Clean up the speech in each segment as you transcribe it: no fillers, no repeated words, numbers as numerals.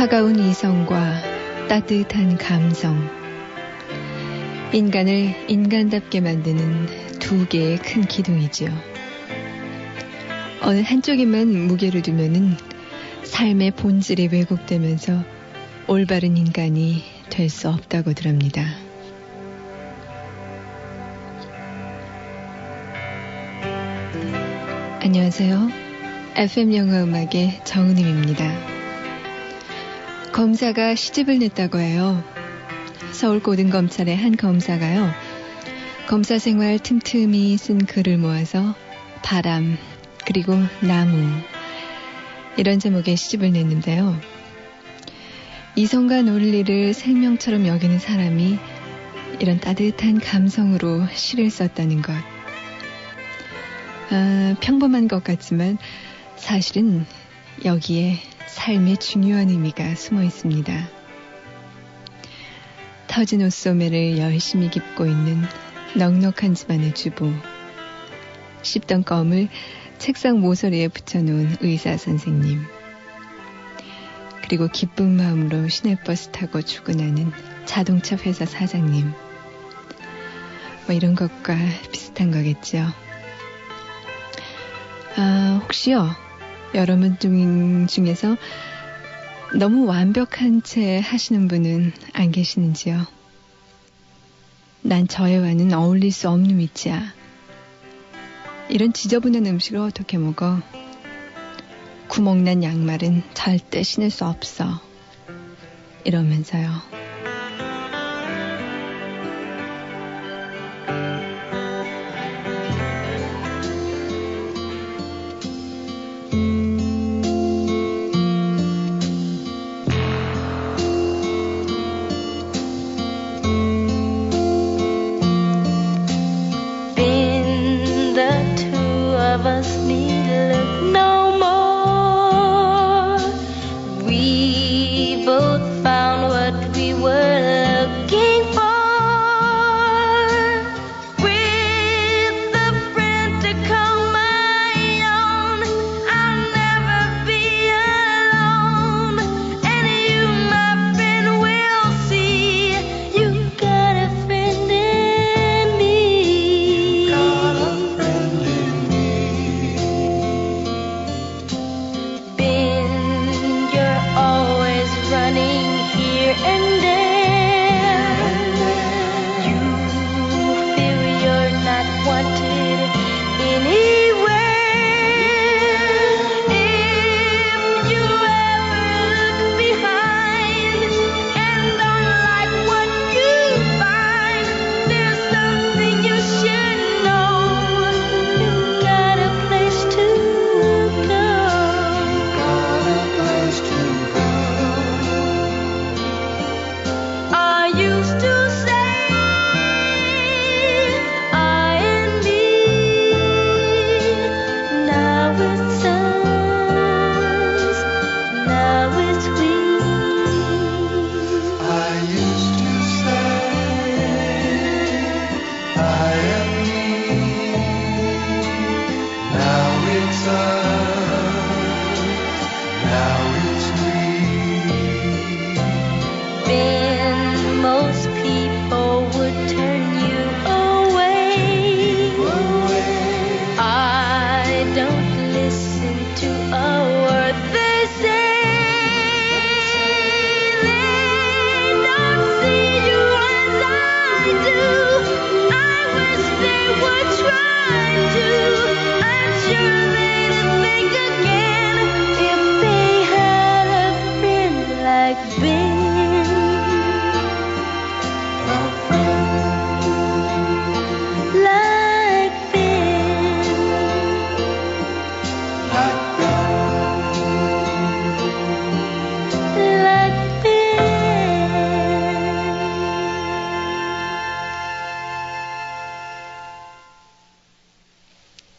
차가운 이성과 따뜻한 감성, 인간을 인간답게 만드는 두 개의 큰 기둥이지요. 어느 한쪽에만 무게를 두면은 삶의 본질이 왜곡되면서 올바른 인간이 될 수 없다고들 합니다. 안녕하세요. FM 영화음악의 정은임입니다. 검사가 시집을 냈다고 해요. 서울고등검찰의 한 검사가요. 검사 생활 틈틈이 쓴 글을 모아서 바람, 그리고 나무, 이런 제목의 시집을 냈는데요. 이성과 논리를 생명처럼 여기는 사람이 이런 따뜻한 감성으로 시를 썼다는 것. 평범한 것 같지만 사실은 여기에 삶의 중요한 의미가 숨어 있습니다. 터진 옷소매를 열심히 깁고 있는 넉넉한 집안의 주부, 씹던 껌을 책상 모서리에 붙여놓은 의사 선생님, 그리고 기쁜 마음으로 시내버스 타고 출근하는 자동차 회사 사장님, 이런 것과 비슷한 거겠죠. 혹시요, 여러분 중에서 너무 완벽한 채 하시는 분은 안 계시는지요? 난 저애와는 어울릴 수 없는 위치야. 이런 지저분한 음식을 어떻게 먹어? 구멍난 양말은 절대 신을 수 없어. 이러면서요.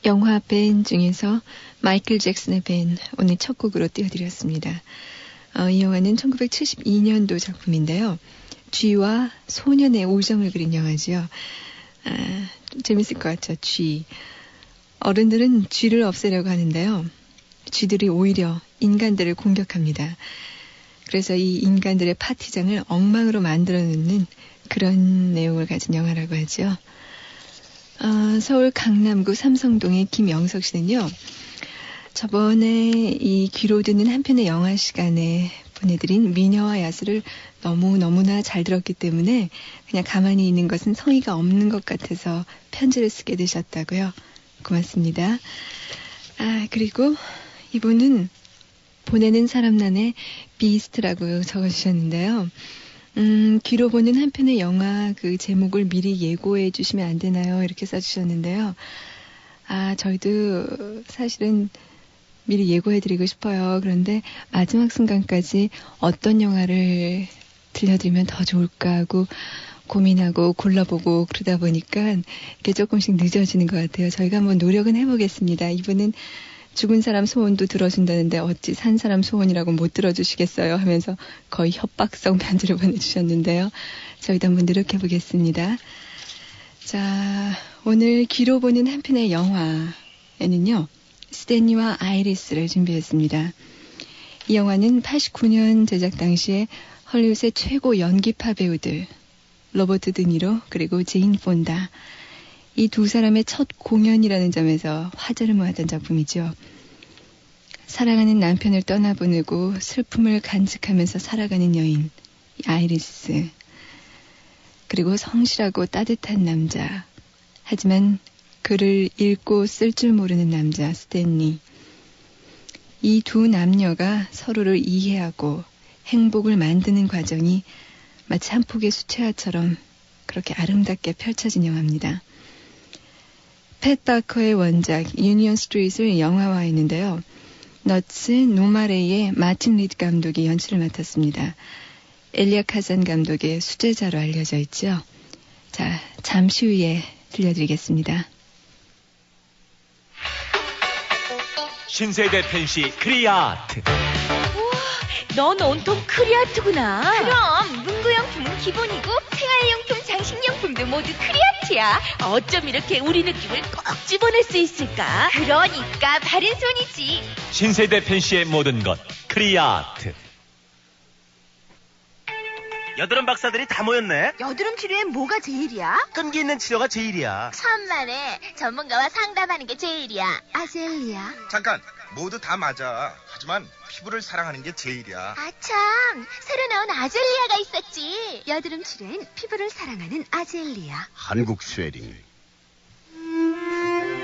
영화 벤 중에서 마이클 잭슨의 벤, 오늘 첫 곡으로 띄워드렸습니다. 이 영화는 1972년도 작품인데요. 쥐와 소년의 우정을 그린 영화지요. 재밌을 것 같죠, 쥐. 어른들은 쥐를 없애려고 하는데요. 쥐들이 오히려 인간들을 공격합니다. 그래서 이 인간들의 파티장을 엉망으로 만들어 놓는 그런 내용을 가진 영화라고 하죠. 서울 강남구 삼성동의 김영석 씨는요. 저번에 이 귀로 듣는 한 편의 영화 시간에 보내드린 미녀와 야수를 너무나 잘 들었기 때문에 그냥 가만히 있는 것은 성의가 없는 것 같아서 편지를 쓰게 되셨다고요. 고맙습니다. 그리고 이분은 보내는 사람란에 비스트라고 적어주셨는데요. 귀로 보는 한 편의 영화 그 제목을 미리 예고해 주시면 안 되나요? 이렇게 써주셨는데요. 저희도 사실은 미리 예고해드리고 싶어요. 그런데 마지막 순간까지 어떤 영화를 들려드리면 더 좋을까 하고 고민하고 골라보고 그러다 보니까 이게 조금씩 늦어지는 것 같아요. 저희가 한번 노력은 해보겠습니다. 이분은 죽은 사람 소원도 들어준다는데 어찌 산 사람 소원이라고 못 들어주시겠어요 하면서 거의 협박성 편지를 보내주셨는데요. 저희도 한번 노력해보겠습니다. 자, 오늘 귀로 보는 한 편의 영화에는요. 스탠리와 아이리스를 준비했습니다. 이 영화는 89년 제작 당시에 헐리우드의 최고 연기파 배우들 로버트 드니로 그리고 제인 폰다 이 두 사람의 첫 공연이라는 점에서 화제를 모았던 작품이죠. 사랑하는 남편을 떠나보내고 슬픔을 간직하면서 살아가는 여인 아이리스 그리고 성실하고 따뜻한 남자 하지만 글을 읽고 쓸 줄 모르는 남자 스탠리 이 두 남녀가 서로를 이해하고 행복을 만드는 과정이 마치 한 폭의 수채화처럼 그렇게 아름답게 펼쳐진 영화입니다. 팻 바커의 원작 유니온 스트리트를 영화화했는데요. 너츠 노마레이의 마틴 리드 감독이 연출을 맡았습니다. 엘리아 카잔 감독의 수제자로 알려져 있죠. 자, 잠시 후에 들려드리겠습니다. 신세대 펜시 크리아트. 넌 온통 크리아트구나. 그럼 문구용품은 기본이고 생활용품, 장식용품도 모두 크리아트야. 어쩜 이렇게 우리 느낌을 꼭 집어낼 수 있을까? 그러니까 바른 손이지. 신세대 펜시의 모든 것 크리아트. 여드름 박사들이 다 모였네. 여드름 치료엔 뭐가 제일이야? 끈기 있는 치료가 제일이야. 천만에 전문가와 상담하는 게 제일이야. 아젤리야. 잠깐, 모두 다 맞아. 하지만 피부를 사랑하는 게 제일이야. 아참, 새로 나온 아젤리아가 있었지. 여드름 치료엔 피부를 사랑하는 아젤리아. 한국 쉐링.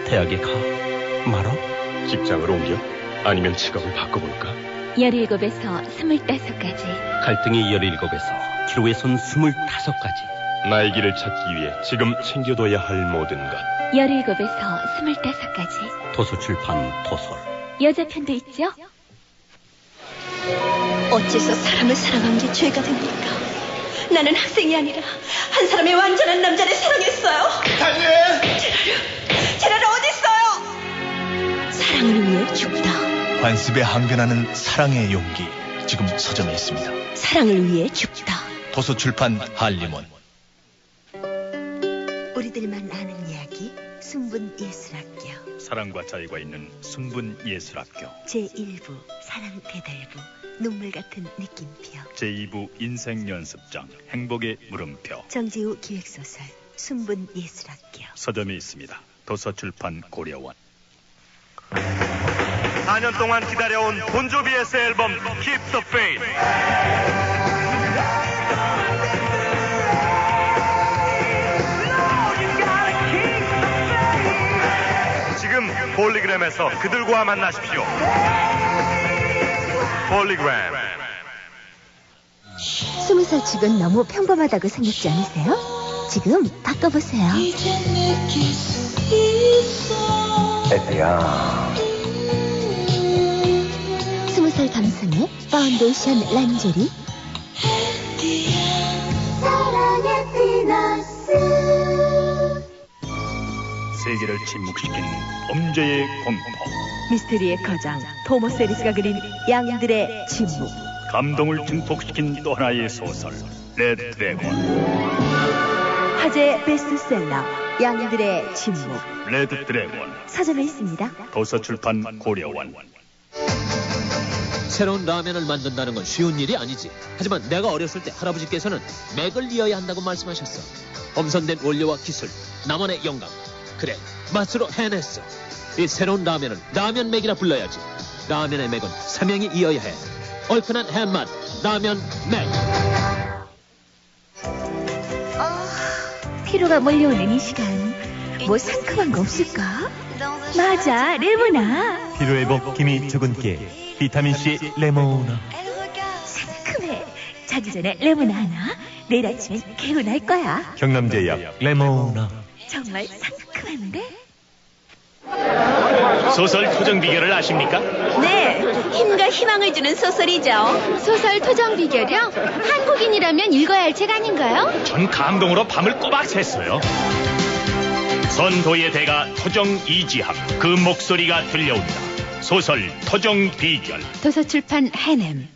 대학에 가 말어? 직장을 옮겨? 아니면 직업을 바꿔볼까? 17에서 25까지. 갈등이 17에서 기로에 선 25가지. 나의 길을 찾기 위해 지금 챙겨둬야 할 모든 것. 17에서 25까지. 도서출판 도설. 여자 편도 있죠? 어째서 사람을 사랑한 게 죄가 됩니까? 나는 학생이 아니라 한 사람의 완전한 남자를 사랑했어요. 제라르 어디 있어요? 사랑을 위해 죽다. 관습에 항변하는 사랑의 용기 지금 서점에 있습니다. 사랑을 위해 죽다. 도서출판 한림원. 우리들만 아는 이야기 순분예술학교. 사랑과 자유가 있는 순분예술학교. 제1부 사랑대달부 눈물 같은 느낌표. 제2부 인생연습장 행복의 물음표. 정지우 기획소설 순분예술학교. 서점에 있습니다. 도서출판 고려원. 4년 동안 기다려온 본조비의 새 앨범 Keep the Faith. 지금 폴리그램에서 그들과 만나십시오. 폴리그램. 20살 치곤 너무 평범하다고 생각지 않으세요? 지금 바꿔보세요. 에피야. 20살 감성의 파운데이션 란제리. 사랑의 피너스. 세계를 침묵시킨 범죄의 공포. 미스테리의 거장 토머스 해리스가 그린 양들의 침묵. 감동을 증폭시킨 또 하나의 소설 레드 드래곤. 화제 베스트셀러 양들의 침묵. 레드 드래곤. 서점에 있습니다. 도서출판 고려원. 새로운 라면을 만든다는 건 쉬운 일이 아니지. 하지만 내가 어렸을 때 할아버지께서는 맥을 이어야 한다고 말씀하셨어. 엄선된 원료와 기술, 나만의 영감. 그래, 맛으로 해냈어. 이 새로운 라면은 라면 맥이라 불러야지. 라면의 맥은 사명이 이어야 해. 얼큰한 햇맛, 라면 맥. 피로가 몰려오는 이 시간, 뭐 상큼한 거 없을까? 맞아, 레모나. 피로회복 기미 주근깨 비타민C 레모나. 상큼해. 자기 전에 레모나 하나, 내일 아침엔 개운할 거야. 경남제약 레모나. 정말 상큼한데? 소설 토정 비결을 아십니까? 네, 힘과 희망을 주는 소설이죠. 소설 토정 비결이요? 한국인이라면 읽어야 할 책 아닌가요? 전 감동으로 밤을 꼬박 샜어요. 선도의 대가 토정 이지함, 그 목소리가 들려온다. 소설 토정 비결. 도서출판 해냄.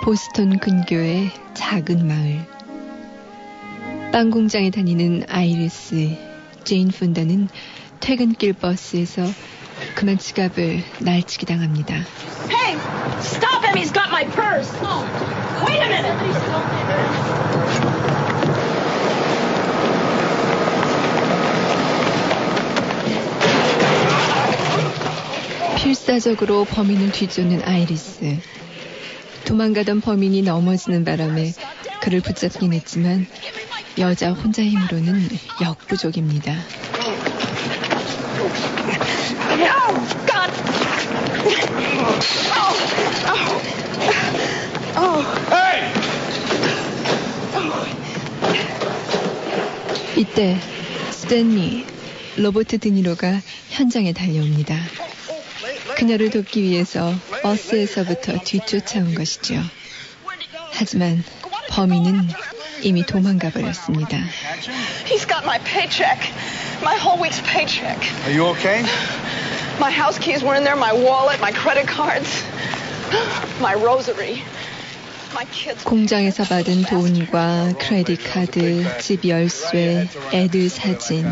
보스턴 근교의 작은 마을. 빵 공장에 다니는 아이리스, 제인 폰다는 퇴근길 버스에서 그만 지갑을 날치기 당합니다. Hey, stop him. He's got my purse. Oh, wait a minute. 필사적으로 범인을 뒤쫓는 아이리스. 도망가던 범인이 넘어지는 바람에 그를 붙잡긴 했지만 여자 혼자 힘으로는 역부족입니다. 이때 스탠리, 로버트 드니로가 현장에 달려옵니다. 그녀를 돕기 위해서 버스에서부터 뒤쫓아온 것이죠. 하지만 범인은 이미 도망가 버렸습니다. He's got my paycheck. My whole week's paycheck. Are you okay? My house keys were in there, my wallet, my credit cards, my rosary. My kids. 공장에서 받은 돈과 크레딧 카드, 집 열쇠, 애들 사진.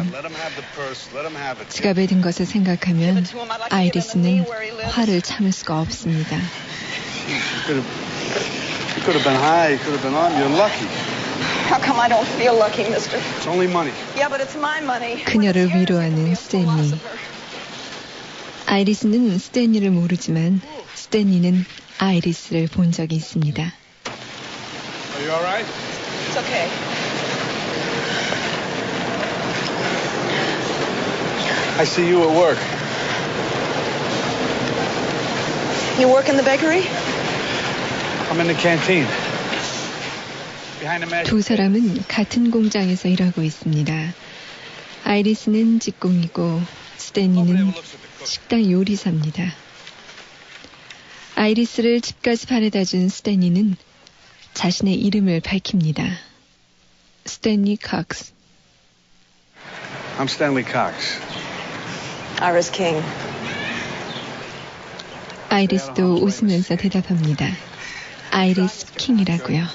지갑에 든 것을 생각하면 아이리스는 화를 참을 수가 없습니다. You could have been high, you could have been on. You're lucky. How come I don't feel lucky, mister? It's only money. Yeah, but it's my money. 그녀를 위로하는 스탠리. 아이리스는 스탠리를 모르지만 스탠리는 아이리스를 본 적이 있습니다. Are you all right? It's okay. I see you at work. You work in the bakery? I'm in the canteen. 두 사람은 같은 공장에서 일하고 있습니다. 아이리스는 직공이고 스탠리는 식당 요리사입니다. 아이리스를 집까지 바래다 준 스탠리는 자신의 이름을 밝힙니다. 스탠리 칵스. I'm Stanley Cox. Iris King. 아이리스도 웃으면서 대답합니다. 아이리스 킹이라고요.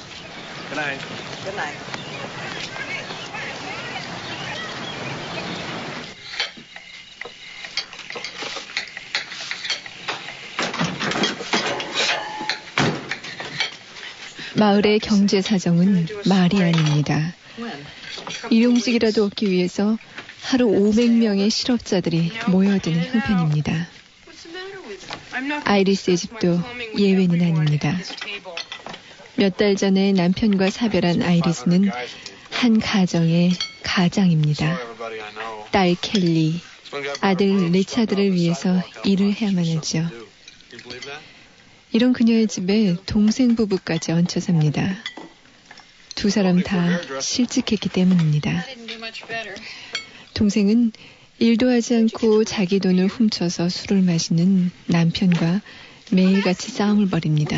Good night. Good night. 마을의 경제 사정은 말이 아닙니다. 일용직이라도 얻기 위해서 하루 500명의 실업자들이 모여드는 형편입니다. 아이리스의 집도 예외는 아닙니다. 몇 달 전에 남편과 사별한 아이리스는 한 가정의 가장입니다. 딸 켈리, 아들 리차드를 위해서 일을 해야만 하죠. 이런 그녀의 집에 동생 부부까지 얹혀 삽니다. 두 사람 다 실직했기 때문입니다. 동생은 일도 하지 않고 자기 돈을 훔쳐서 술을 마시는 남편과 매일같이 싸움을 벌입니다.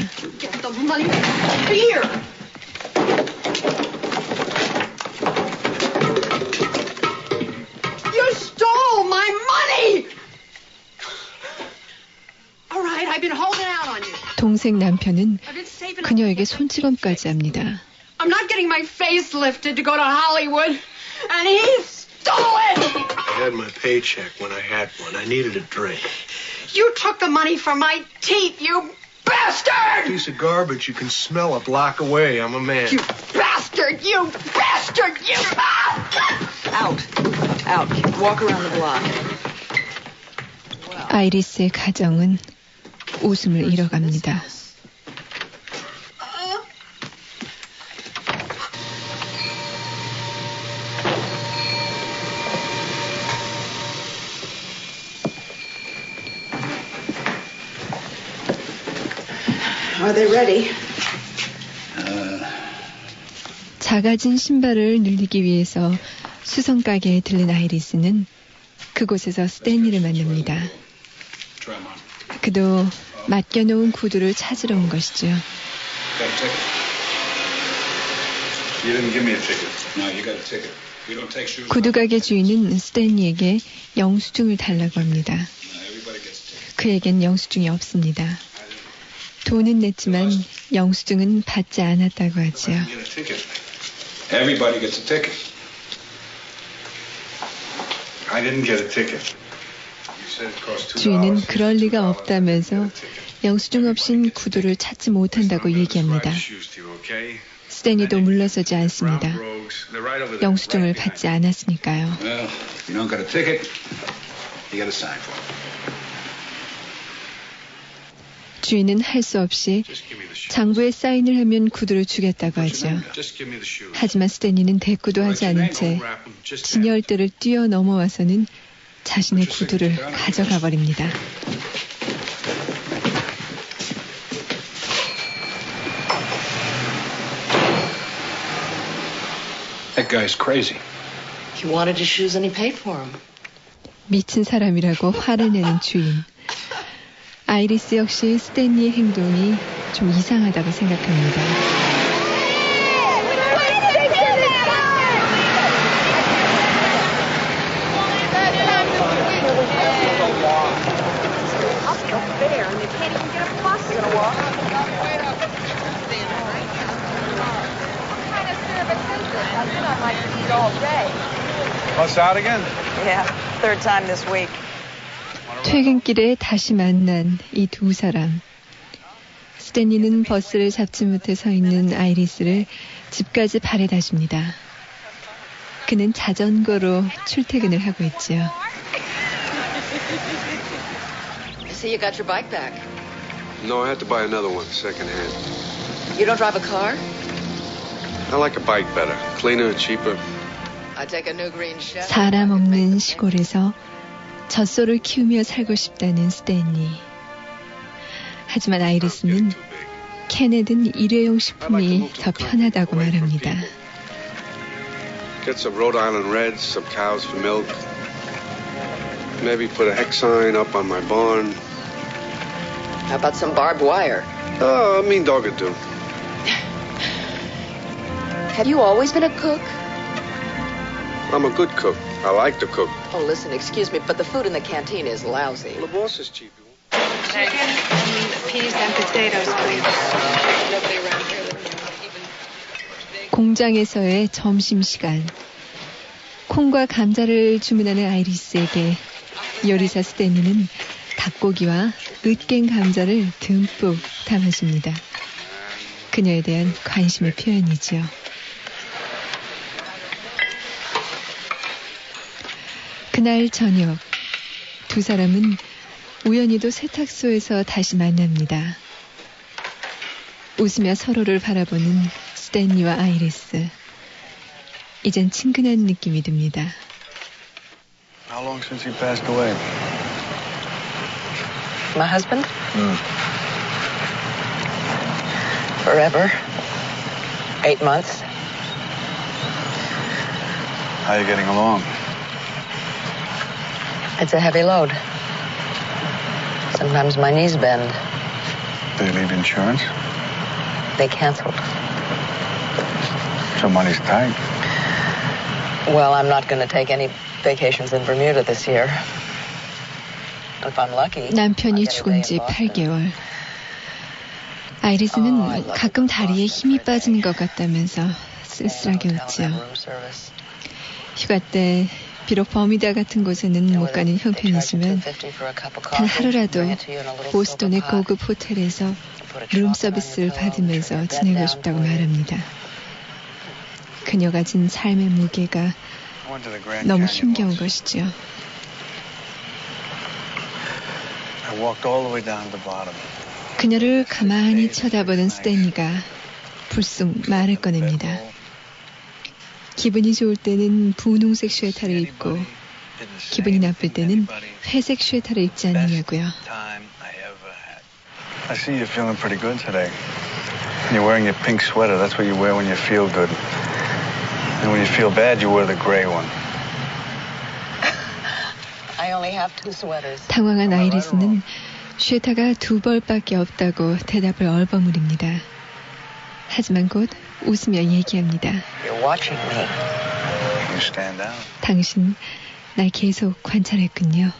You stole my money! All right, I've been holding out on you. 동생 남편은 그녀에게 손찌검까지 합니다. I'm not getting my face lifted to go to Hollywood, and he stole it! I had my paycheck when I had one. I needed a drink. You took the money from my teeth, you bastard! Piece of garbage you can smell a block away. I'm a man. You bastard! You bastard! You... Out. Out. Walk around the block. 아이리스의 가정은 웃음을 잃어갑니다. Are they ready? 작아진 신발을 늘리기 위해서 수성 가게에 들른 아이리스는 그곳에서 스탠리를 만납니다. 그도 맡겨놓은 구두를 찾으러 온 것이죠. 구두 가게 주인은 스탠리에게 영수증을 달라고 합니다. 그에겐 영수증이 없습니다. 돈은 냈지만 영수증은 받지 않았다고 하죠. Everybody gets a ticket. I didn't get a ticket. 주인은 그럴 리가 없다면서 영수증 없인 구두를 찾지 못한다고 얘기합니다. 스탠리도 물러서지 않습니다. 영수증을 받지 않았으니까요. Well, you don't get a ticket. You get a sign for it. 주인은 할 수 없이 장부에 사인을 하면 구두를 주겠다고 하죠. 하지만 스탠리는 대꾸도 하지 않은 채 진열대를 뛰어넘어와서는 자신의 구두를 가져가 버립니다. That guy's crazy. He wanted his shoes and he paid for them. 미친 사람이라고 화를 내는 주인. 아이리스 역시 스탠리의 행동이 좀 이상하다고 생각합니다. Bus out again? Yeah, third time this week. 퇴근길에 다시 만난 이 두 사람. 스탠리는 버스를 잡지 못해 서 있는 아이리스를 집까지 바래다 줍니다. 그는 자전거로 출퇴근을 하고 있죠. I see you got your bike back. No, I had to buy another one, second hand. You don't drive a car? I like a bike better. Cleaner, cheaper. I take a new green Chevy. 사람 없는 시골에서 젖소를 키우며 살고 싶다는 스탠리. 하지만 아이리스는 캔에 든 일회용 식품이 더 편하다고 말합니다. Get some Rhode Island Reds, some cows for milk. Maybe put a hex sign up on my barn. How about some barbed wire? Oh, a mean dog would do. Have you always been a cook? I'm a good cook. I like to cook. Oh, listen, excuse me, but the food in the canteen is lousy. The boss is cheap. Chicken, peas and potatoes, please. Nobody around here that even... 공장에서의 점심시간. 콩과 감자를 주문하는 아이리스에게 요리사 스탠리는 닭고기와 으깬 감자를 듬뿍 담아줍니다. 그녀에 대한 관심의 표현이죠. 그날 저녁 두 사람은 우연히도 세탁소에서 다시 만납니다. 웃으며 서로를 바라보는 스탠리와 아이리스. 이젠 친근한 느낌이 듭니다. How long since he passed away? My husband? Forever. 8 months. How are you getting along? It's a heavy load. Sometimes my knees bend. Do you need insurance? They canceled. So money's tight. Well, I'm not going to take any vacations in Bermuda this year. If I'm lucky. 남편이 죽은 지 8개월. 아이리스는 가끔 다리에 힘이 빠지는 것 같다면서 쓸쓸하게 웃죠. 휴가 때 비록 버뮤다 같은 곳에는 못 가는 형편이지만 단 하루라도 보스턴의 고급 호텔에서 룸 서비스를 받으면서 지내고 싶다고 말합니다. 그녀가 진 삶의 무게가 너무 힘겨운 것이죠. I walked all the way down to the bottom. 그녀를 가만히 쳐다보는 스탠리가 불쑥 말을 꺼냅니다. 기분이 좋을 때는 분홍색 쉐타를 입고 기분이 나쁠 때는 회색 쉐타를 입지 않느냐고요. I see you're feeling pretty good today. You're wearing your pink sweater. That's what you wear when you feel good. And when you feel bad, you wear the gray one. I only have 2 sweaters. 당황한 아이리스는 쉐타가 2벌밖에 없다고 대답을 얼버무립니다. 하지만 곧 웃으며 얘기합니다. You're watching me. You stand out. 당신 날 계속 관찰했군요.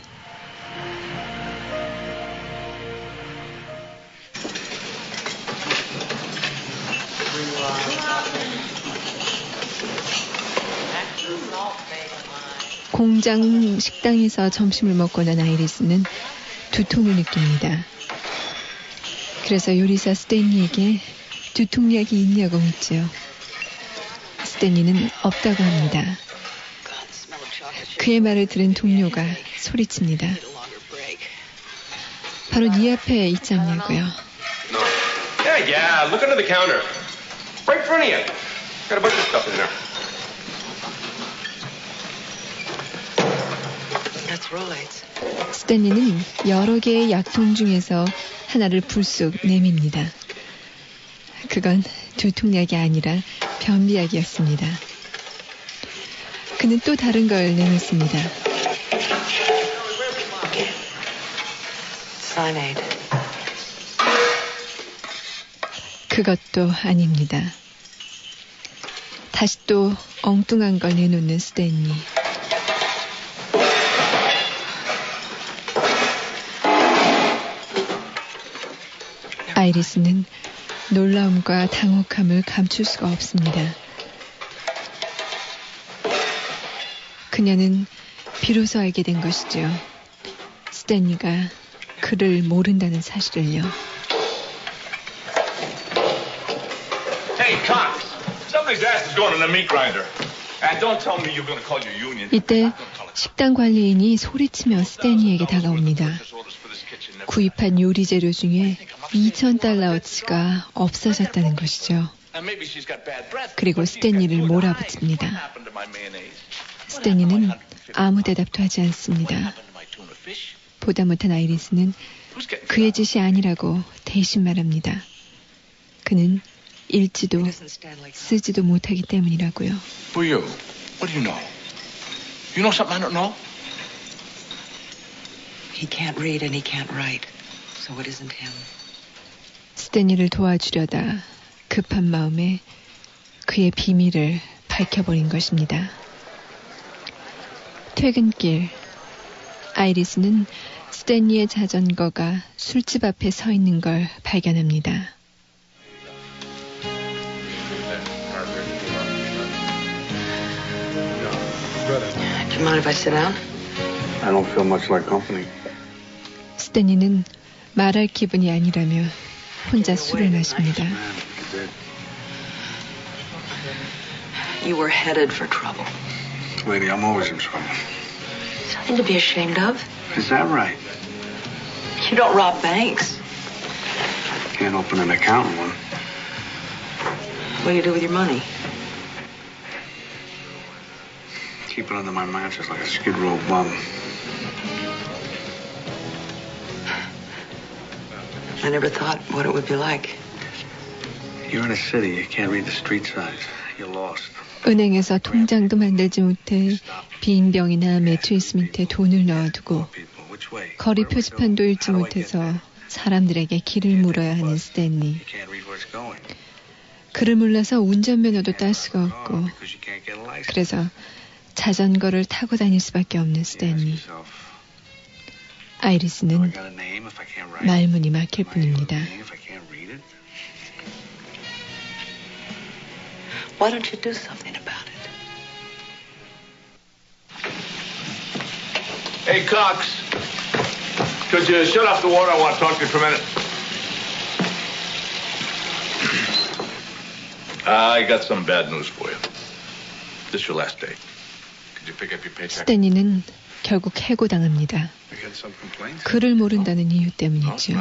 공장 식당에서 점심을 먹고 난 아이리스는 두통을 느낍니다. 그래서 요리사 스탠리에게 두통약이 있냐고 묻죠. 스탠리는 없다고 합니다. 그의 말을 들은 동료가 소리칩니다. 바로 네 앞에 있지 않냐고요. Yeah, look under the counter. Right in front of you. Got a bunch of stuff in there. That's Rolaids. 스탠리는 여러 개의 약통 중에서 하나를 불쑥 내밉니다. 그건 두통약이 아니라 변비약이었습니다. 그는 또 다른 걸 내놓습니다. Cyanide. 그것도 아닙니다. 다시 또 엉뚱한 걸 내놓는 스탠리. 아이리스는 놀라움과 당혹함을 감출 수가 없습니다. 그녀는 비로소 알게 된 것이죠. 스탠리가 그를 모른다는 사실을요. Hey, cops! Somebody's ass is going in a meat grinder. And don't tell me you're going to call your union. 이때 식당 관리인이 소리치며 스탠리에게 다가옵니다. 구입한 요리 재료 중에 $2,000어치가 없어졌다는 것이죠. 그리고 스탠리를 몰아붙입니다. 스탠리는 아무 대답도 하지 않습니다. 보다 못한 아이리스는 그의 짓이 아니라고 대신 말합니다. 그는 읽지도 쓰지도 못하기 때문이라고요. Who are you? What do you know? You know something I don't know? He can't read and he can't write, so it isn't him. 스탠리를 도와주려다 급한 마음에 그의 비밀을 밝혀버린 것입니다. 퇴근길, 아이리스는 스탠리의 자전거가 술집 앞에 서 있는 걸 발견합니다. Do you mind if I sit down? I don't feel much like company. 스탠리는 말할 기분이 아니라며 혼자 술을 마십니다. You were headed for trouble. Lady, I'm always in trouble. Something to be ashamed of. Is that right? You don't rob banks. Can't open an account in one. What do you do with your money? Keep it under my mattress like a Skid Row bum. I never thought what it would be like. You're in a city. You can't read the street signs. You're lost. 은행에서 통장도 만들지 못해 빈 병이나 매트리스 밑에 돈을 넣어두고 거리 표지판도 읽지 못해서 사람들에게 길을 물어야 하는 스탠리. 글을 몰라서 운전면허도 딸 수가 없고 그래서 자전거를 타고 다닐 수밖에 없는 스탠리. 아이리스는 말문이 막힐 뿐입니다. Why don't you do something about it? Hey, Cox. Could you shut off the water? I want to talk to you for a minute. I got some bad news for you. This is your last day. Could you pick up your paycheck? 스탠리는 결국 해고당합니다. 글을 모른다는 이유 때문이죠.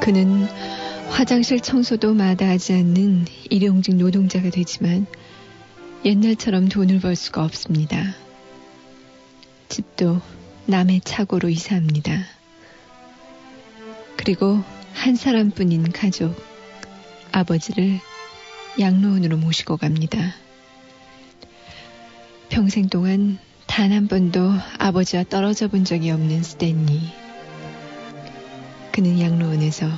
그는 화장실 청소도 마다하지 않는 일용직 노동자가 되지만 옛날처럼 돈을 벌 수가 없습니다. 집도 남의 차고로 이사합니다. 그리고 한 사람뿐인 가족, 아버지를 양로원으로 모시고 갑니다. 평생 동안 단 한 번도 아버지와 떨어져 본 적이 없는 스탠리. 그는 양로원에서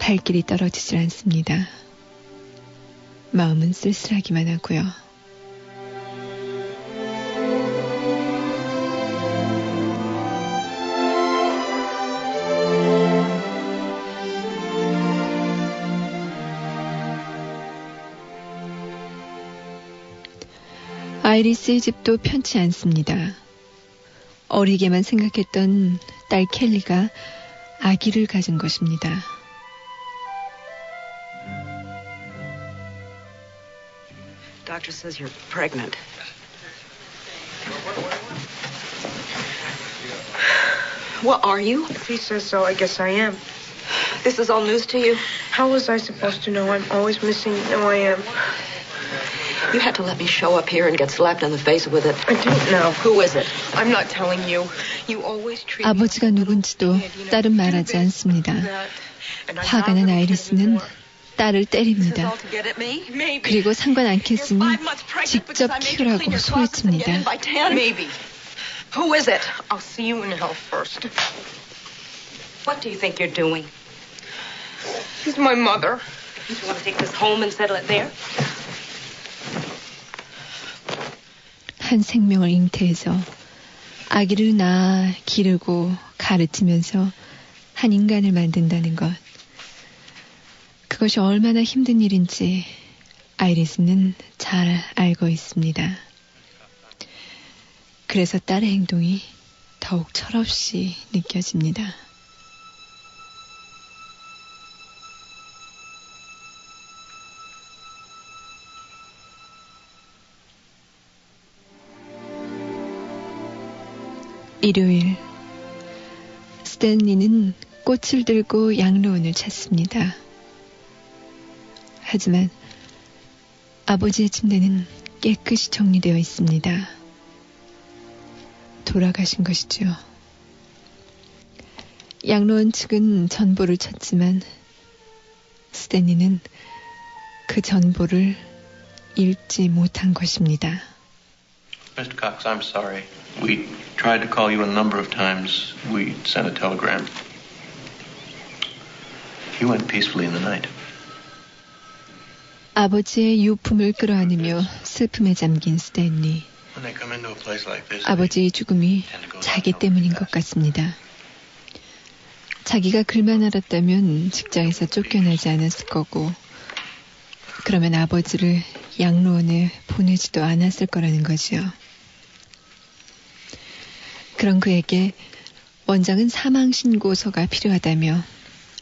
발길이 떨어지질 않습니다. 마음은 쓸쓸하기만 하고요. 아이리스의 집도 편치 않습니다. 어리게만 생각했던 딸 켈리가 아기를 가진 것입니다. Doctor says you're pregnant. Well, are you? If he says so, I guess I am. This is all news to you? How was I supposed to know? I'm always missing you. No, I am. You had to let me show up here and get slapped in the face with it. I don't know. Who is it? I'm not telling you. You always treat me. 아버지가 누군지도 딸은 말하지 않습니다. 화가 난 아이리스는 딸을 때립니다. 그리고 상관 않겠으니 직접 키우라고 소리칩니다. Maybe. Who is it? I'll see you in hell first. What do you think you're doing? She's my mother. You want to take this home and settle it there? 한 생명을 잉태해서 아기를 낳아 기르고 가르치면서 한 인간을 만든다는 것. 그것이 얼마나 힘든 일인지 아이리스는 잘 알고 있습니다. 그래서 딸의 행동이 더욱 철없이 느껴집니다. 일요일, 스탠리는 꽃을 들고 양로원을 찾습니다. 하지만 아버지의 침대는 깨끗이 정리되어 있습니다. 돌아가신 것이죠. 양로원 측은 전보를 쳤지만 스탠리는 그 전보를 읽지 못한 것입니다. Mr. Cox, I'm sorry. We tried to call you a number of times. We sent a telegram. You went peacefully in the night. 아버지의 유품을 끌어안으며 슬픔에 잠긴 스탠리. 아버지의 죽음이 자기 때문인 것 같습니다. 자기가 글만 알았다면 직장에서 쫓겨나지 않았을 거고 그러면 아버지를 양로원에 보내지도 않았을 거라는 거지요. 그런 그에게 원장은 사망 신고서가 필요하다며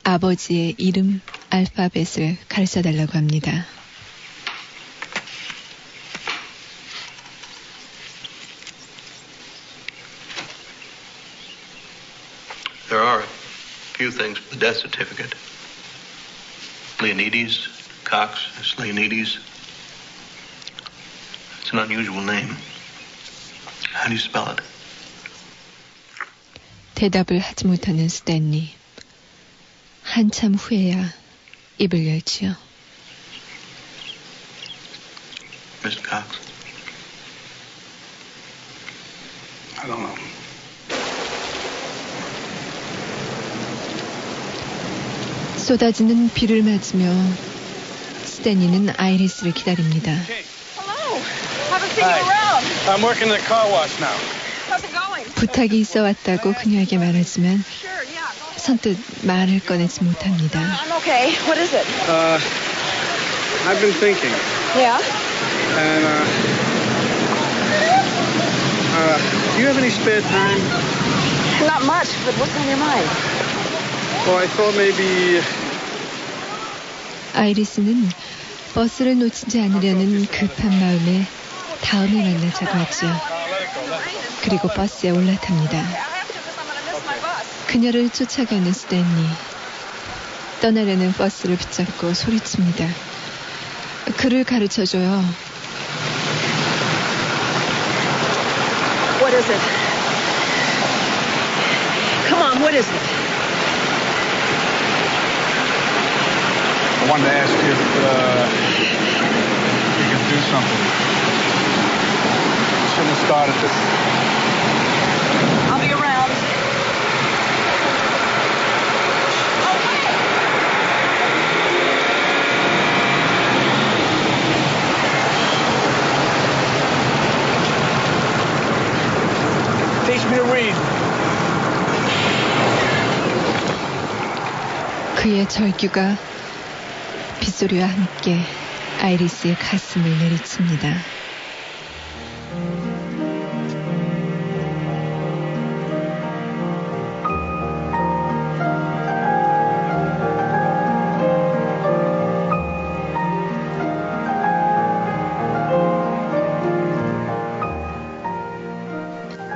아버지의 이름 알파벳을 가르쳐 달라고 합니다. There are a few things for the death certificate. Leonides, Cox, Leonides. It's an unusual name. How do you spell it? 대답을 하지 못하는 스탠리. 한참 후에야 입을 열지요. Mr. Cox. I don't know. 쏟아지는 비를 맞으며 스탠리는 아이리스를 기다립니다. Hello. Haven't seen you around. I'm working the car wash now. How's it going? 부탁이 있어 왔다고 그녀에게 말하지만 선뜻 말을 꺼내지 못합니다. I'm okay. What is it? I've been thinking. Yeah? And, do you have any spare time? Not much, but what's on your mind? Well, I thought maybe... 아이리스는 버스를 놓치지 않으려는 급한 마음에 다음에 만나자고 하죠. 그리고 버스에 올라탑니다. 그녀를 쫓아가는 스탠리. 떠나려는 버스를 붙잡고 소리칩니다. 그를 가르쳐줘요. What is it? Come on, what is it? I wanted to ask you if you could do something. Shouldn't have started this. I'll be around. Teach me to read. 그의 절규가 빗소리와 함께 아이리스의 가슴을 내리칩니다.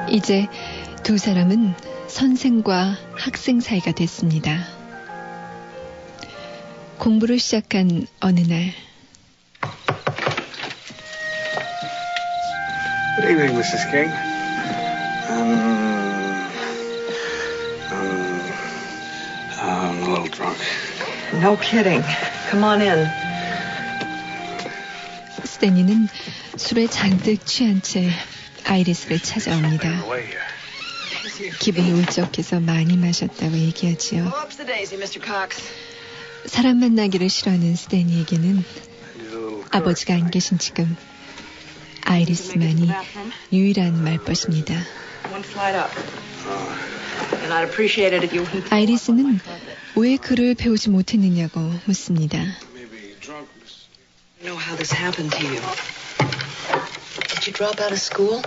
이제 두 사람은 선생과 학생 사이가 됐습니다. 공부를 시작한 어느 날. Good evening, Mrs. King. I'm a little drunk. No kidding. Come on in. 스탠리는 술에 잔뜩 취한 채 아이리스를 찾아옵니다. 기분이 울적해서 많이 마셨다고 얘기하지요. 사람 만나기를 싫어하는 스탠리에게는 아버지가 안 계신 지금 아이리스만이 유일한 말벗입니다. 아이리스는 왜 글을 배우지 못했느냐고 묻습니다. I know how this happened to you. Did you drop out of school?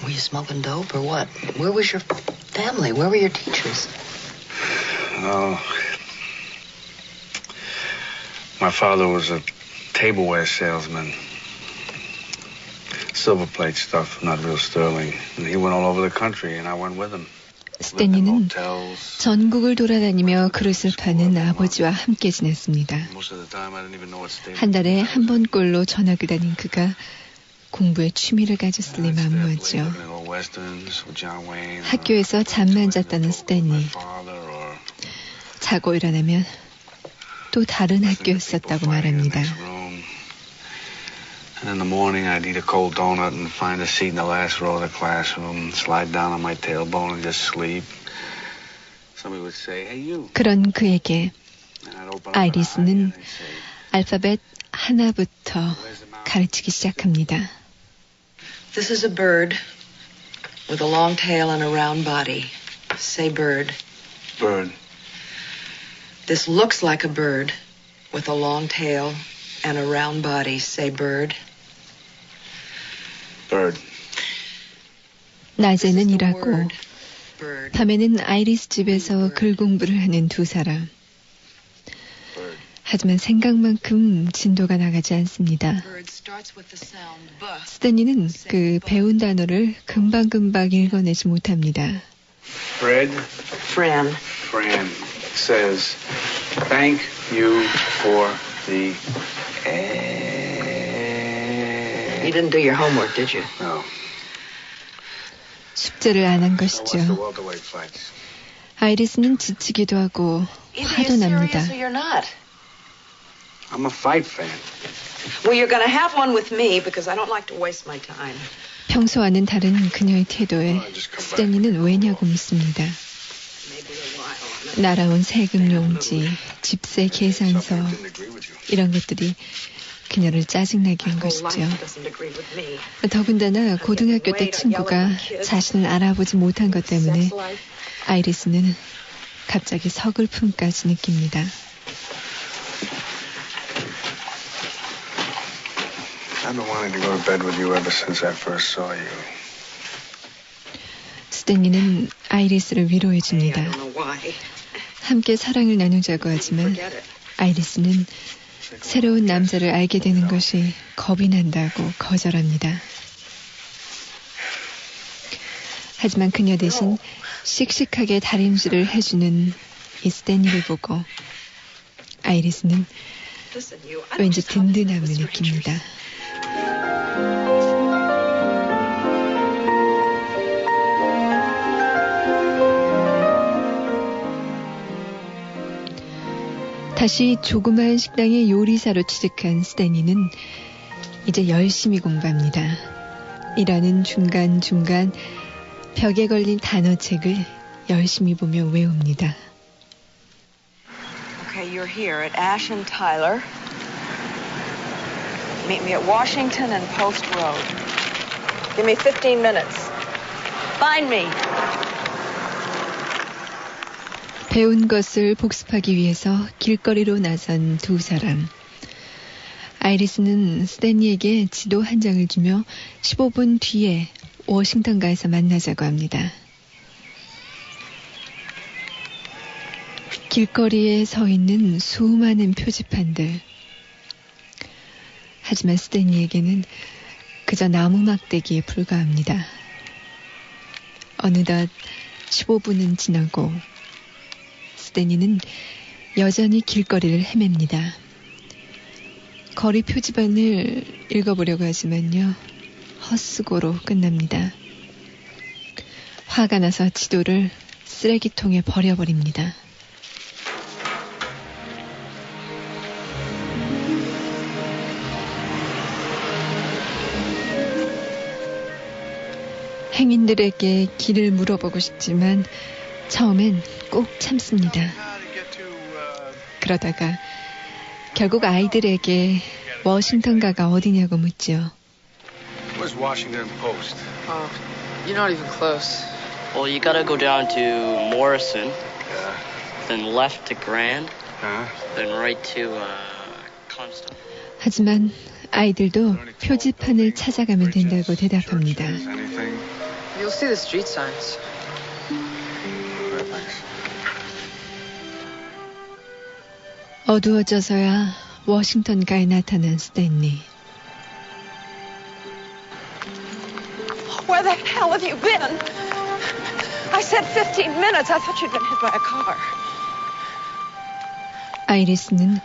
Were you smoking dope or what? Where was your family? Where were your teachers? Oh. My father was a tableware salesman. Silver plate stuff, not real sterling. And he went all over the country, and I went with him. 스탠리는 전국을 돌아다니며 그릇을 파는 아버지와 함께 지냈습니다. 한 달에 한 번꼴로 전학을 다닌 그가 공부에 취미를 가졌을 리 만무하죠. 학교에서 잠만 잤다는 스탠리. 자고 일어나면 또 다른 학교였었다고 말합니다. And in the morning, I'd eat a cold donut and find a seat in the last row of the classroom, slide down on my tailbone and just sleep. Somebody would say, "Hey, you." 그런 그에게 아이리스는 알파벳 하나부터 가르치기 시작합니다. This is a bird with a long tail and a round body. Say bird. Bird. This looks like a bird with a long tail and a round body. Say bird. Bird. 낮에는 일하고 밤에는 아이리스 집에서 글 공부를 하는 두 사람. 하지만 생각만큼 진도가 나가지 않습니다. 스탠리는 그 배운 단어를 금방금방 읽어내지 못합니다. Fred. Fran. Fran says, thank you for the You didn't do your homework, did you? No. 숙제를 안 한 것이죠. 아이리스는 지치기도 하고 화도 납니다. You're not. I'm a fight fan. Well, you're going to have one with me because I don't like to waste my time. 평소와는 다른 그녀의 태도에 스탠리는 왜냐고 묻습니다. 날아온 세금 용지, 집세 계산서 이런 것들이 그녀를 짜증나게 한 것이죠. 더군다나 고등학교 때 친구가 자신을 알아보지 못한 것 때문에 아이리스는 갑자기 서글픔까지 느낍니다. I've been wanting to go to bed with you ever since I first saw you. 스탠리는 아이리스를 위로해 줍니다. 함께 사랑을 나누자고 하지만 아이리스는 새로운 남자를 알게 되는 것이 겁이 난다고 거절합니다. 하지만 그녀 대신 씩씩하게 다림질을 해주는 이 스탠리를 보고 아이리스는 왠지 든든함을 느낍니다. 다시 조그마한 식당의 요리사로 취직한 스탠리는 이제 열심히 공부합니다. 일하는 중간중간 벽에 걸린 단어책을 열심히 보며 외웁니다. Okay, you're here at Ash and Tyler. Meet me at Washington and Post Road. Give me 15 minutes. Find me. 배운 것을 복습하기 위해서 길거리로 나선 두 사람. 아이리스는 스탠리에게 지도 한 장을 주며 15분 뒤에 워싱턴가에서 만나자고 합니다. 길거리에 서 있는 수많은 표지판들. 하지만 스탠리에게는 그저 나무 막대기에 불과합니다. 어느덧 15분은 지나고 스탠리는 여전히 길거리를 헤맵니다. 거리 표지판을 읽어보려고 하지만요. 헛수고로 끝납니다. 화가 나서 지도를 쓰레기통에 버려버립니다. 행인들에게 길을 물어보고 싶지만 처음엔 꼭 참습니다. 그러다가 결국 아이들에게 워싱턴가가 어디냐고 묻죠. Where's Washington Post? Oh, you're not even close. Well, you gotta go down to Morrison, then left to Grand, then right to Clemson. 하지만 아이들도 표지판을 찾아가면 된다고 대답합니다. You'll see the street signs. 어두워져서야 워싱턴가에 나타난 스탠리. Where the hell have you been? I said 15 minutes. I thought you'd been hit by a car. 아이리스는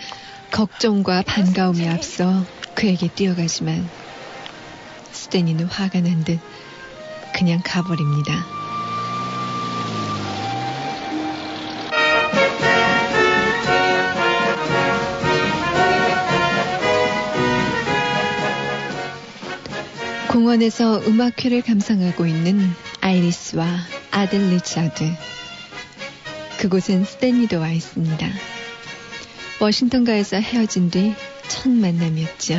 걱정과 반가움이 앞서 그에게 뛰어가지만 스탠리는 화가 난 듯 그냥 가버립니다. 공원에서 음악회를 감상하고 있는 아이리스와 아들 리차드. 그곳엔 스탠리도 와 있습니다. 워싱턴가에서 헤어진 뒤 첫 만남이었죠.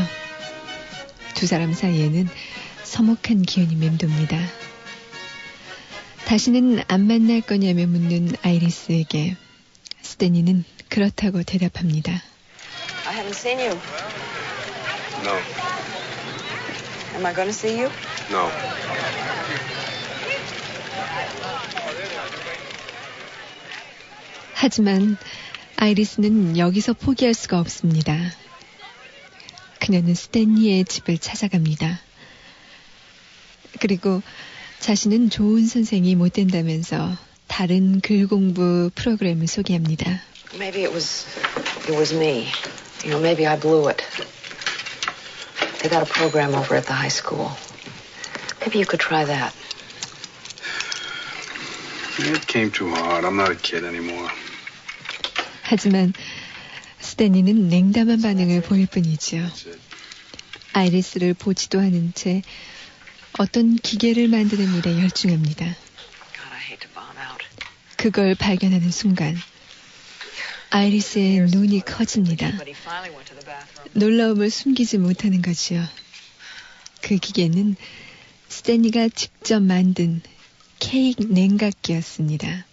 두 사람 사이에는 서먹한 기운이 맴돕니다. 다시는 안 만날 거냐며 묻는 아이리스에게 스탠리는 그렇다고 대답합니다. I haven't seen you. No. Am I going to see you? No. 하지만 아이리스는 여기서 포기할 수가 없습니다. 그녀는 스탠리의 집을 찾아갑니다. 그리고 자신은 좋은 선생이 못 된다면서 다른 글 공부 프로그램을 소개합니다. Maybe it was me. You know, maybe I blew it. They got a program over at the high school. Maybe you could try that. It came too hard. I'm not a kid anymore. 하지만 스탠리는 냉담한 반응을 보일 뿐이죠. 아이리스를 보지도 않은 채 어떤 기계를 만드는 일에 열중합니다. 그걸 발견하는 순간 아이리스의 눈이 커집니다. 놀라움을 숨기지 못하는 거지요. 그 기계는 스탠리가 직접 만든 케이크 냉각기였습니다.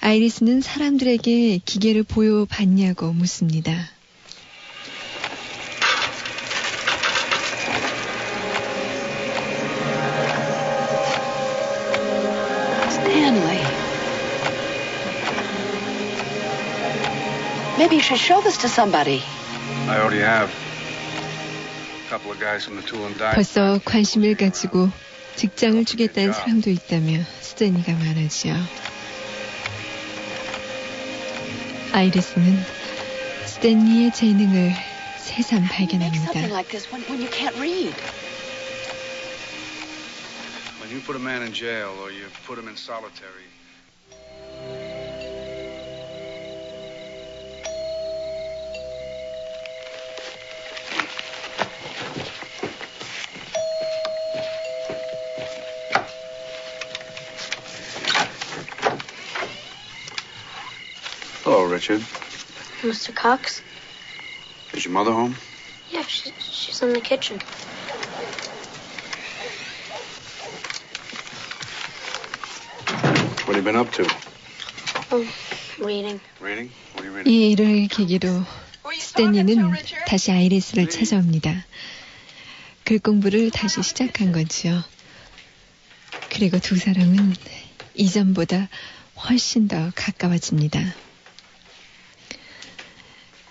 아이리스는 사람들에게 기계를 보여봤냐고 묻습니다. Stanley. Maybe you should show this to somebody. I already have. A couple of guys from the tool and die. 벌써 관심을 가지고 직장을 주겠다는 사람도 있다며 스탠리가 말하지요. 아이리스는 스탠리의 재능을 새삼 발견합니다. When you put a man in jail or you put him in solitary. Hello, Richard. Mr. Cox? Is your mother home? Yeah, she's in the kitchen. What have you been up to? Reading. Reading? What are you reading? 이 일을 계기로 스탠리는 다시 아이리스를 찾아옵니다. 글 공부를 다시 시작한 거지요. 그리고 두 사람은 이전보다 훨씬 더 가까워집니다.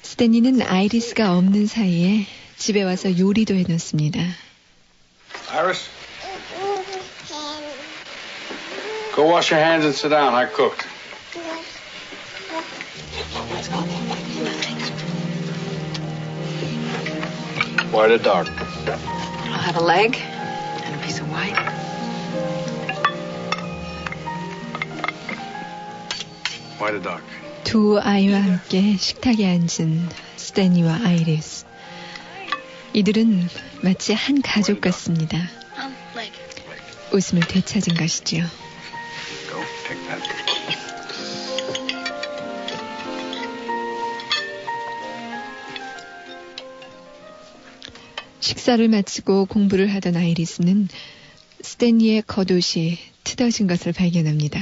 스탠리는 아이리스가 없는 사이에 집에 와서 요리도 해놓습니다. Iris? Go wash your hands and sit down. I cooked. White or dark? I'll have a leg and a piece of white. White or dark? 두 아이와 함께 식탁에 앉은 스탠리와 아이리스. 이들은 마치 한 가족 같습니다. 웃음을 되찾은 것이지요. Go, take that. 식사를 마치고 공부를 하던 아이리스는 스탠리의 겉옷이 뜯어진 것을 발견합니다.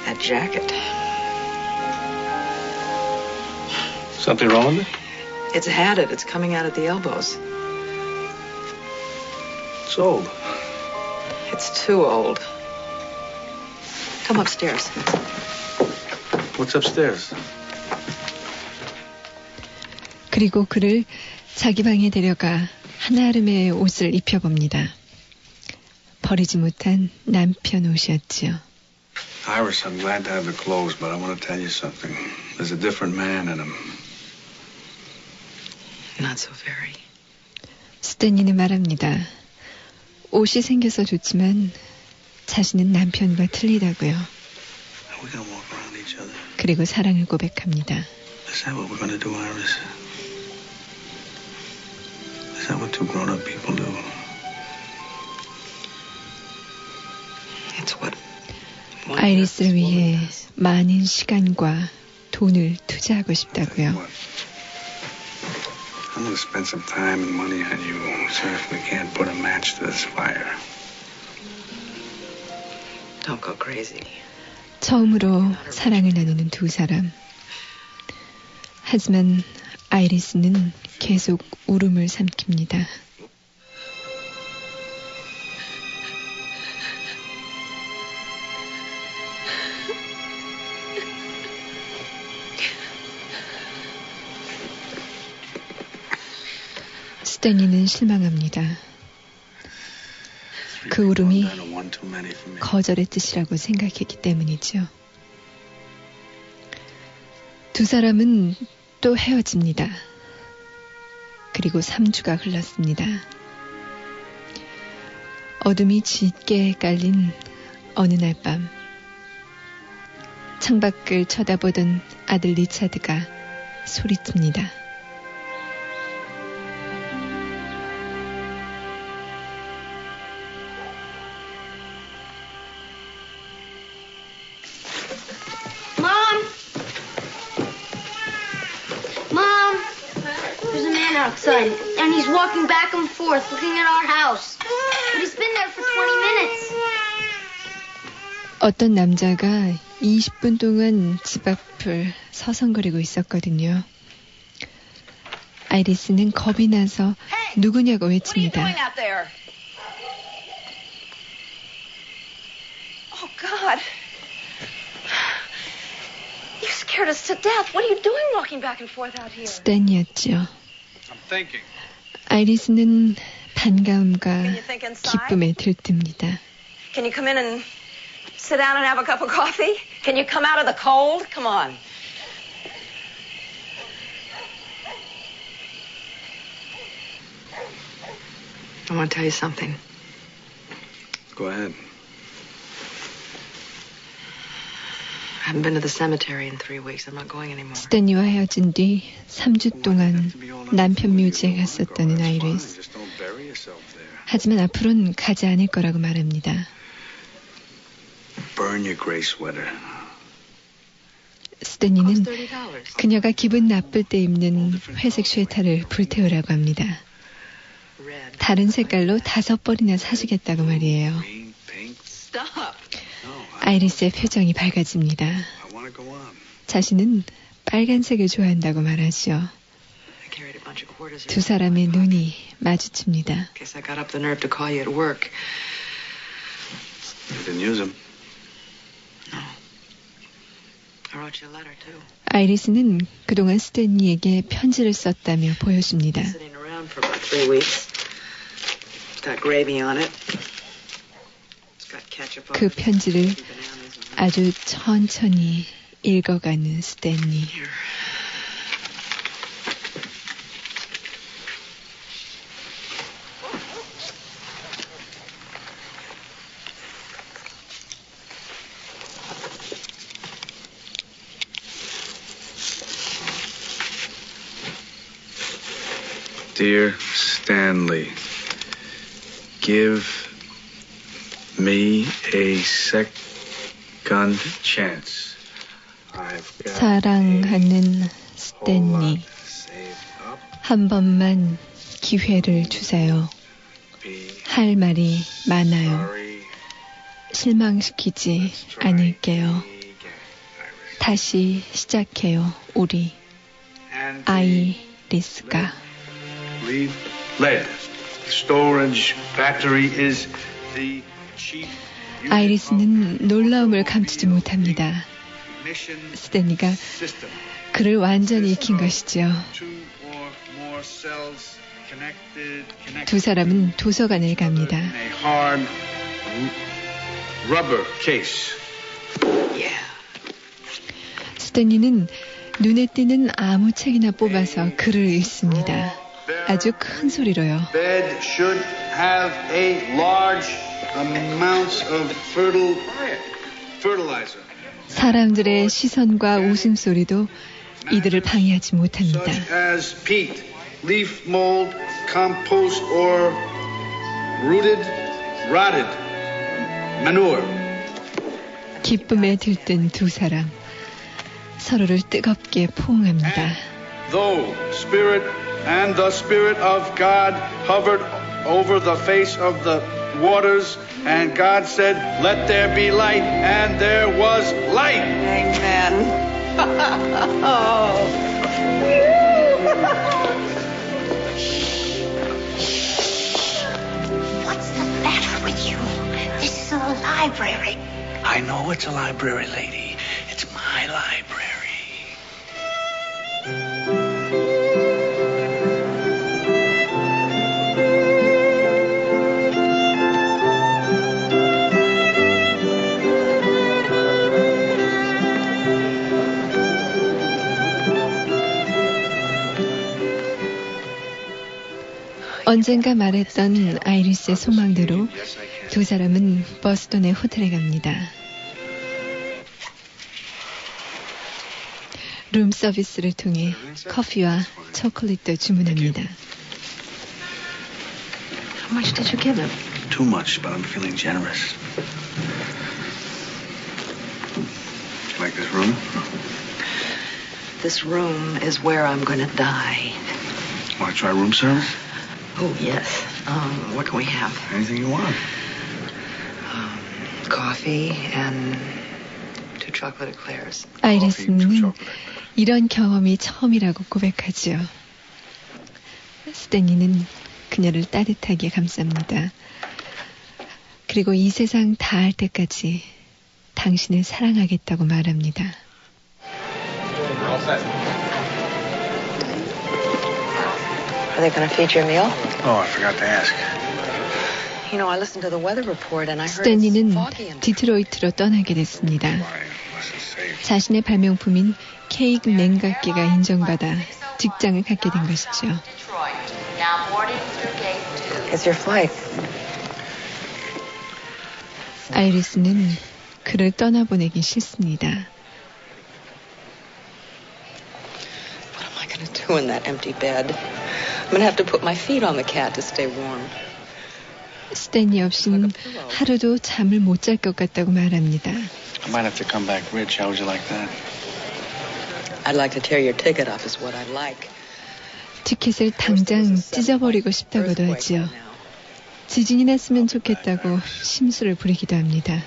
That jacket. Something wrong with it? It's hatted. It's coming out at the elbows. It's old. It's too old. Come upstairs. What's upstairs? 그리고 그를 자기 방에 데려가 한아름의 옷을 입혀봅니다. 버리지 못한 남편 옷이었지요. Iris, I'm glad to have the clothes, but I want to tell you something. There's a different man in them. Not so very. 스탠리는 말합니다. 옷이 생겨서 좋지만 자신은 남편과 틀리다고요. We're gonna walk around each other. 그리고 사랑을 고백합니다. Is that what we're gonna do, Iris? Is that what two grown-up people do? It's what 아이리스를 위해 많은 시간과 돈을 투자하고 싶다고요. I'm gonna spend some time and money on you. See if we can't put a match to this fire. Don't go crazy. 처음으로 사랑을 나누는 두 사람. 하지만 아이리스는 계속 울음을 삼킵니다. 스탠리는 실망합니다. 그 울음이 거절의 뜻이라고 생각했기 때문이죠. 두 사람은 또 헤어집니다. 그리고 3주가 흘렀습니다. 어둠이 짙게 깔린 어느 날 밤, 창밖을 쳐다보던 아들 리차드가 소리칩니다. Outside, and he's walking back and forth looking at our house. But he's been there for 20 minutes. 어떤 남자가 20분 동안 집 앞을 서성거리고 있었거든요. 아이리스는 겁이 나서 누구냐고 외칩니다. Oh, God. You scared us to death. What are you doing walking back and forth out here? 스탠이었죠. 아이리스는 반가움과 기쁨에 들뜹니다. Can you come in and sit down and have a cup of coffee? Can you come out of the cold? Come on. I want to tell you something. Go ahead. I haven't been to the cemetery in 3 weeks. I'm not going anymore. 스탠리와 헤어진 뒤 3주 동안 남편 묘지에 갔었다는 아이리스. 하지만 앞으로는 가지 않을 거라고 말합니다. Burn your gray sweater. 스탠리는 그녀가 기분 나쁠 때 입는 회색 쉐타를 불태우라고 합니다. 다른 색깔로 5벌이나 사주겠다고 말이에요. 아이리스의 표정이 밝아집니다. 자신은 빨간색을 좋아한다고 말하죠. 두 사람의 눈이 마주칩니다. 아이리스는 그동안 스탠리에게 편지를 썼다며 보여줍니다. 그 편지를 아주 천천히 읽어가는 스탠리. Dear Stanley, give me a second chance. 사랑하는 스탠리, 한 번만 기회를 주세요. 할 말이 많아요. 실망시키지 않을게요. 다시 시작해요, 우리. 아이리스가. Read lead. Storage factory is the chief. 아이리스는 놀라움을 감추지 못합니다. 스탠리가 그를 완전히 익힌 것이죠. 두 사람은 도서관을 갑니다. 스탠리는 눈에 띄는 아무 책이나 뽑아서 글을 읽습니다. 아주 큰 소리로요. Bed should have a large amounts of fertilizer. 사람들의 시선과 웃음소리도 이들을 방해하지 못합니다. Such as peat, leaf mold, compost or rotted manure. 기쁨에 들뜬 두 사람, 서로를 뜨겁게 포옹합니다. Though spirit and the Spirit of God hovered over the face of the waters, and God said, "Let there be light," and there was light. Amen. What's the matter with you? This is a library. I know it's a library, lady. It's my library. 언젠가 말했던 아이리스의 소망대로 두 사람은 버스턴의 호텔에 갑니다. 룸 서비스를 통해 커피와 초콜릿도 주문합니다. How much did you give him? Too much, but I'm feeling generous. You like this room? This room is where I'm going to die. Want to try room service? Oh, yes. What can we have? Anything you want. Coffee and 2 chocolate eclairs. 아이리스는 이런 경험이 처음이라고 고백하지요. 스탠리는 그녀를 따뜻하게 감쌉니다. 그리고 이 세상 다할 때까지 당신을 사랑하겠다고 말합니다. Are they going to feed your meal? Oh, I forgot to ask. You know, I listened to the weather report and I heard 스탠리는 it's foggy and 디트로이트로 떠나게 됐습니다. 자신의 발명품인 케이크 냉각기가 인정받아 직장을 갖게 된 것이죠. It's your flight. 아이리스는 그를 떠나보내기 싫습니다. What am I going to do in that empty bed? I'm going to have to put my feet on the cat to stay warm. 스탠리 없이는 하루도 잠을 못 잘 것 같다고 말합니다. I might have to come back rich. How would you like that? I'd like to tear your ticket off is what I'd like. 티켓을 당장 찢어버리고 싶다고도 하지요. 지진이 났으면 좋겠다고 심술을 부리기도 합니다.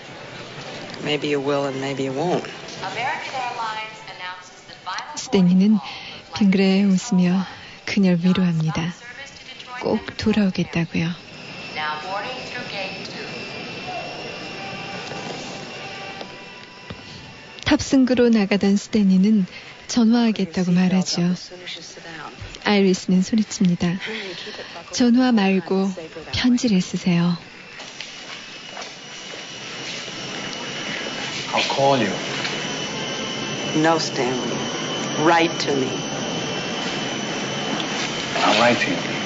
Maybe you will and maybe you won't. 스탠리는 빙그레 웃으며 그녀를 위로합니다. 꼭 돌아오겠다고요. 탑승구로 나가던 스탠리는 전화하겠다고 말하죠. 아이리스는 소리칩니다. 전화 말고 편지를 쓰세요. I'll call you. No, Stanley. Write to me. I'll write to you.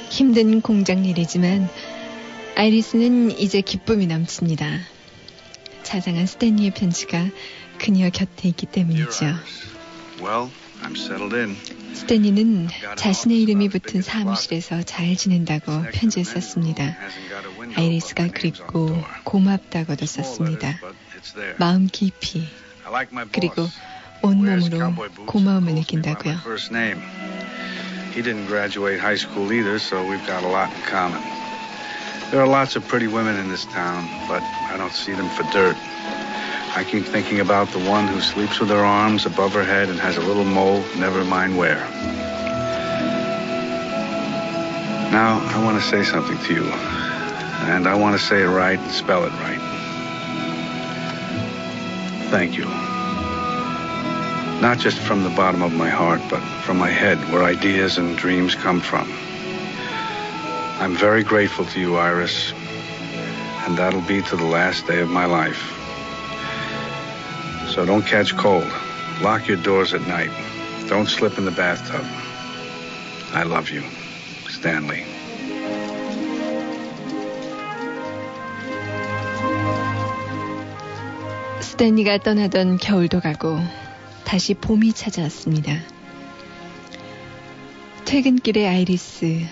힘든 공장 일이지만 아이리스는 이제 기쁨이 넘칩니다. 자상한 스탠리의 편지가 그녀 곁에 있기 때문이죠. Well, I'm settled in. 스탠리는 자신의 이름이 붙은 사무실에서 잘 지낸다고 편지를 썼습니다. 아이리스가 그립고 고맙다고도 썼습니다. 마음 깊이 그리고 온몸으로 고마움을 느낀다고요. He didn't graduate high school either, so we've got a lot in common. There are lots of pretty women in this town, but I don't see them for dirt. I keep thinking about the one who sleeps with her arms above her head and has a little mole, never mind where. Now, I want to say something to you, and I want to say it right and spell it right. Thank you. Not just from the bottom of my heart, but from my head, where ideas and dreams come from. I'm very grateful to you, Iris, and that'll be to the last day of my life. So don't catch cold. Lock your doors at night. Don't slip in the bathtub. I love you, Stanley. 스탠리가 떠나던 겨울도 가고 다시 봄이 찾아왔습니다. 퇴근길에 아이리스,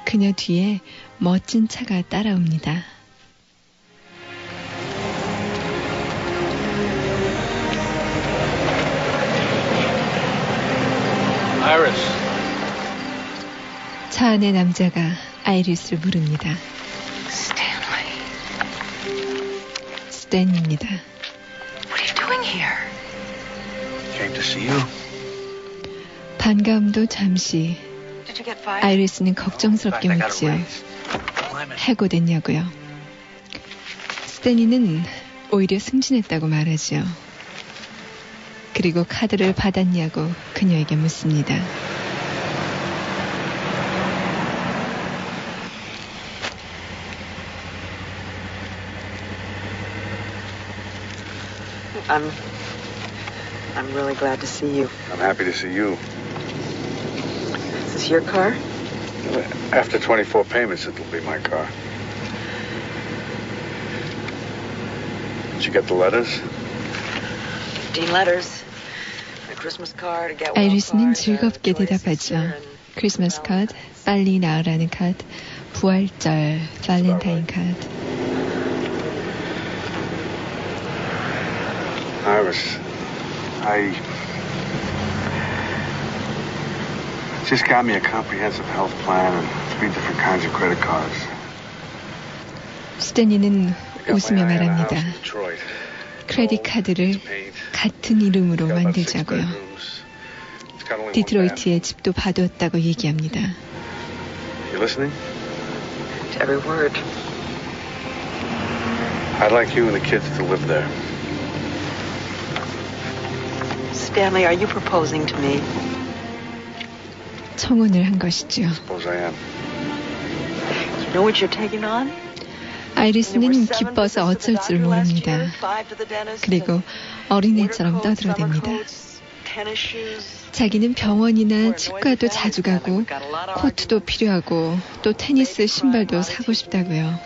그녀 뒤에 멋진 차가 따라옵니다. Iris. 차 안의 남자가 아이리스를 부릅니다. 스탠입니다. What are you doing here? Came to see you. 반가움도 잠시. 아이리스는 걱정스럽게 묻지요. 해고됐냐고요. 스탠리는 오히려 승진했다고 말하죠. 그리고 카드를 받았냐고 그녀에게 묻습니다. I'm really glad to see you. I'm happy to see you. Is this your car? After 24 payments, it'll be my car. Did you get the letters? 15 letters. A Christmas card, a get well 아이리스는 card, 즐겁게 대답하죠. 크리스마스 카드, 빨리 나으라는 카드, 부활절, 발렌타인 카드. Iris, I just got me a comprehensive health plan and 3 different kinds of credit cards. 스탠리는 웃으며 말합니다. Detroit. 크레딧 카드를 같은 이름으로 만들자고요. 디트로이트에 집도 봐뒀다고 얘기합니다. You listening? To every word. I'd like you and the kids to live there. Stanley, are you proposing to me? 청혼을 한 것이죠. Suppose I am. You know what you're taking on? 아이리스는 기뻐서 어쩔 줄 모릅니다. 그리고 어린애처럼 떠들어댑니다. 자기는 병원이나 치과도 자주 가고 코트도 필요하고 또 테니스 신발도 사고 싶다고요.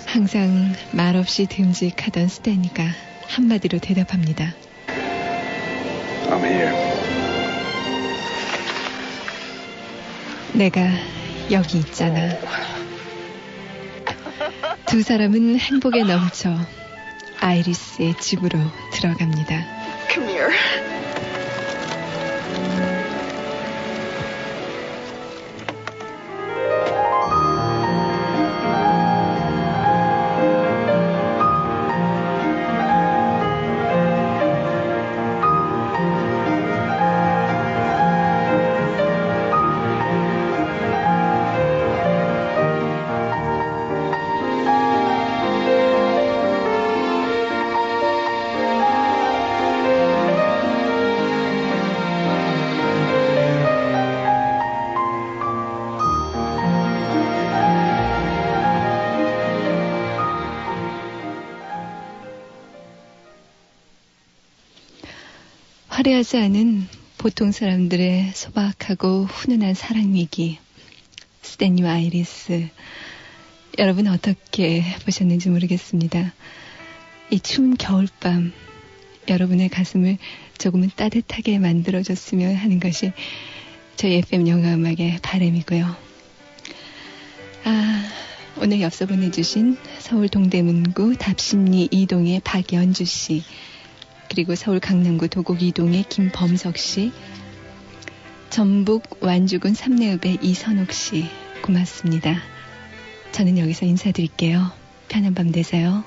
항상 말없이 듬직하던 스탠리가 한마디로 대답합니다. I'm here. 내가 여기 있잖아. 두 사람은 행복에 넘쳐 아이리스의 집으로 들어갑니다. Come here. 화려하지 않은 보통 사람들의 소박하고 훈훈한 사랑 얘기. 스탠리와 아이리스. 여러분 어떻게 보셨는지 모르겠습니다. 이 추운 겨울밤 여러분의 가슴을 조금은 따뜻하게 만들어줬으면 하는 것이 저희 FM 영화음악의 바람이고요. 오늘 엽서 보내주신 서울 동대문구 답심리 2동의 박연주 씨, 그리고 서울 강남구 도곡 2동의 김범석 씨, 전북 완주군 삼내읍의 이선옥 씨, 고맙습니다. 저는 여기서 인사드릴게요. 편한 밤 되세요.